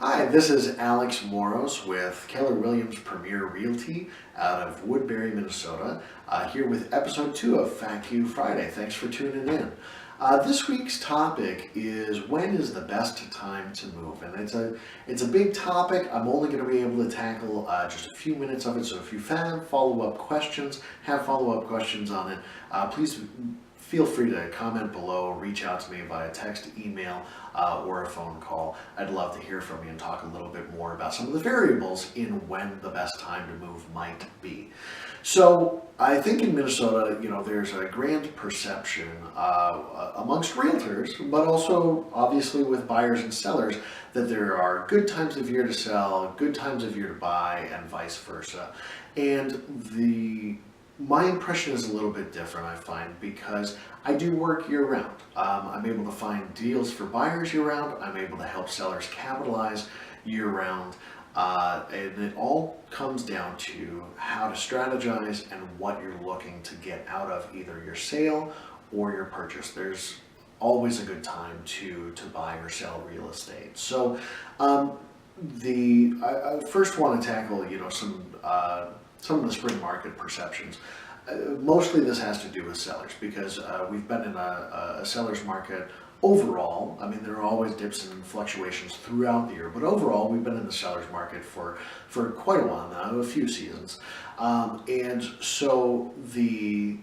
Hi, this is Alex Moros with Keller Williams Premier Realty out of Woodbury, Minnesota, here with episode 2 of FAQ Friday. Thanks for tuning in. This week's topic is when is the best time to move, and it's a big topic. I'm only going to be able to tackle just a few minutes of it. So if you have follow-up questions on it, please feel free to comment below, reach out to me via text, email, or a phone call. I'd love to hear from you and talk a little bit more about some of the variables in when the best time to move might be. So I think in Minnesota, there's a grand perception amongst realtors, but also obviously with buyers and sellers, that there are good times of year to sell, good times of year to buy, and vice versa. And my impression is a little bit different, I find, because I do work year-round. I'm able to find deals for buyers year-round. I'm able to help sellers capitalize year-round. And it all comes down to how to strategize and what you're looking to get out of either your sale or your purchase. There's always a good time to buy or sell real estate. So I first want to tackle some of the spring market perceptions. Mostly this has to do with sellers because we've been in a seller's market overall. I mean, there are always dips and fluctuations throughout the year, but overall we've been in the seller's market for quite a while now, a few seasons. And so the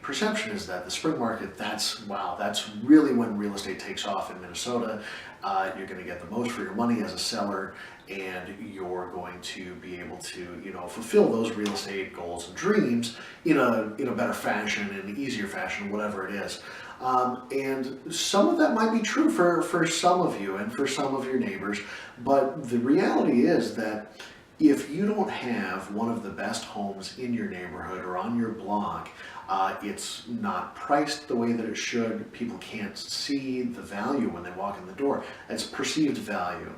perception is that the spring market, that's really when real estate takes off in Minnesota. You're going to get the most for your money as a seller, and you're going to be able to, fulfill those real estate goals and dreams in a better fashion, in an easier fashion, whatever it is. And some of that might be true for some of you and for some of your neighbors, but the reality is that if you don't have one of the best homes in your neighborhood or on your block, it's not priced the way that it should. People can't see the value when they walk in the door. It's perceived value.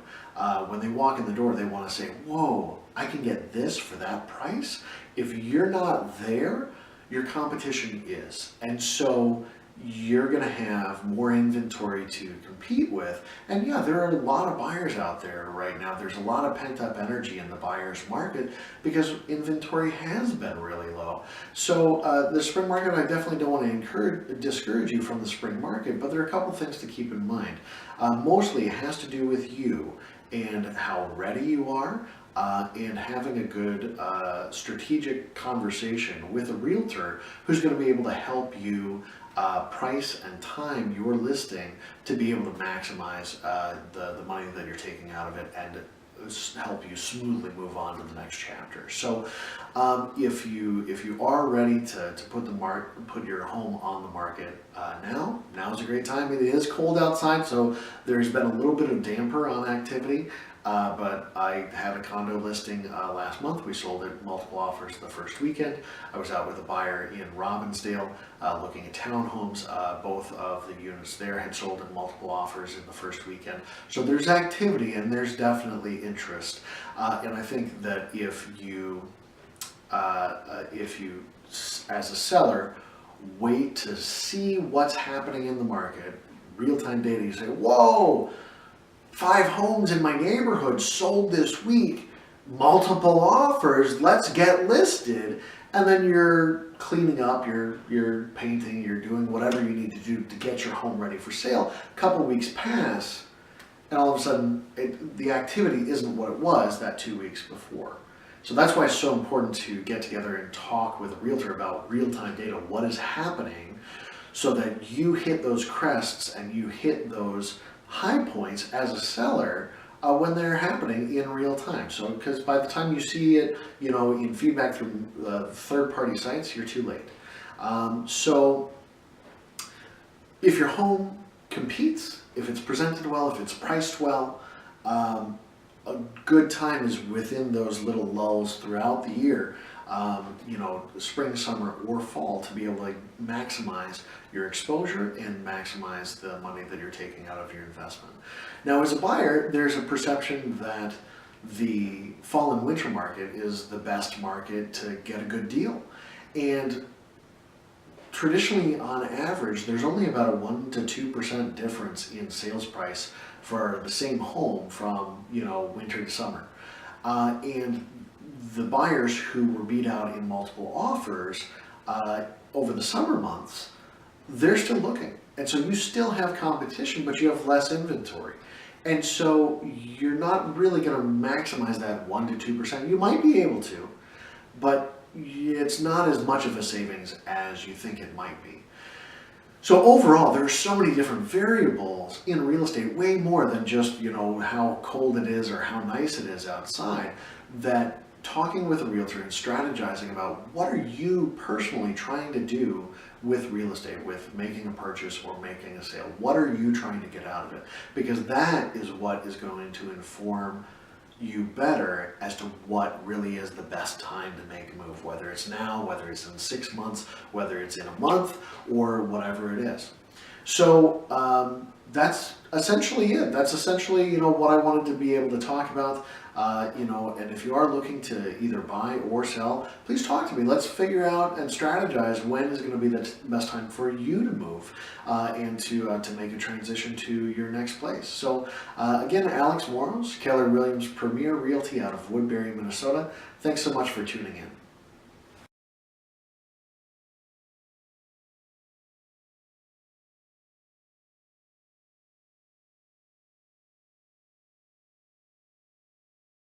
When they walk in the door, they want to say, whoa, I can get this for that price? If you're not there, your competition is. And so you're going to have more inventory to compete with. And yeah, there are a lot of buyers out there right now. There's a lot of pent-up energy in the buyer's market because inventory has been really low. So the spring market, I definitely don't want to discourage you from the spring market, but there are a couple things to keep in mind. Mostly it has to do with you and how ready you are, and having a good strategic conversation with a realtor who's going to be able to help you price and time your listing to be able to maximize the money that you're taking out of it and help you smoothly move on to the next chapter. So if you are ready to put your home on the market now's a great time. It is cold outside, so there's been a little bit of damper on activity. But I had a condo listing last month. We sold it multiple offers the first weekend. I was out with a buyer in Robbinsdale looking at townhomes. Both of the units there had sold at multiple offers in the first weekend. So there's activity and there's definitely interest. And I think that if you, as a seller, wait to see what's happening in the market, real-time data, you say, whoa, 5 homes in my neighborhood sold this week, multiple offers, let's get listed. And then you're cleaning up, you're painting, you're doing whatever you need to do to get your home ready for sale. A couple weeks pass, and all of a sudden the activity isn't what it was that 2 weeks before. So that's why it's so important to get together and talk with a realtor about real-time data, what is happening, so that you hit those crests and you hit those high points as a seller when they're happening in real time. So, because by the time you see it, in feedback through third-party sites, you're too late. So, if your home competes, if it's presented well, if it's priced well, a good time is within those little lulls throughout the year. Spring, summer, or fall, to be able to maximize your exposure and maximize the money that you're taking out of your investment. Now, as a buyer, there's a perception that the fall and winter market is the best market to get a good deal. And traditionally, on average, there's only about a 1% to 2% difference in sales price for the same home from, winter to summer. And the buyers who were beat out in multiple offers over the summer months, they're still looking. And so you still have competition, but you have less inventory. And so you're not really going to maximize that 1 to 2%. You might be able to, but it's not as much of a savings as you think it might be. So overall, there are so many different variables in real estate, way more than just, how cold it is or how nice it is outside, that talking with a realtor and strategizing about what are you personally trying to do with real estate, with making a purchase or making a sale. What are you trying to get out of it? Because that is what is going to inform you better as to what really is the best time to make a move, whether it's now, whether it's in 6 months, whether it's in a month, or whatever it is. So that's essentially it. That's essentially, what I wanted to be able to talk about. And if you are looking to either buy or sell, please talk to me. Let's figure out and strategize when is going to be the best time for you to move and to make a transition to your next place. So again, Alex Moros, Keller Williams Premier Realty out of Woodbury, Minnesota. Thanks so much for tuning in.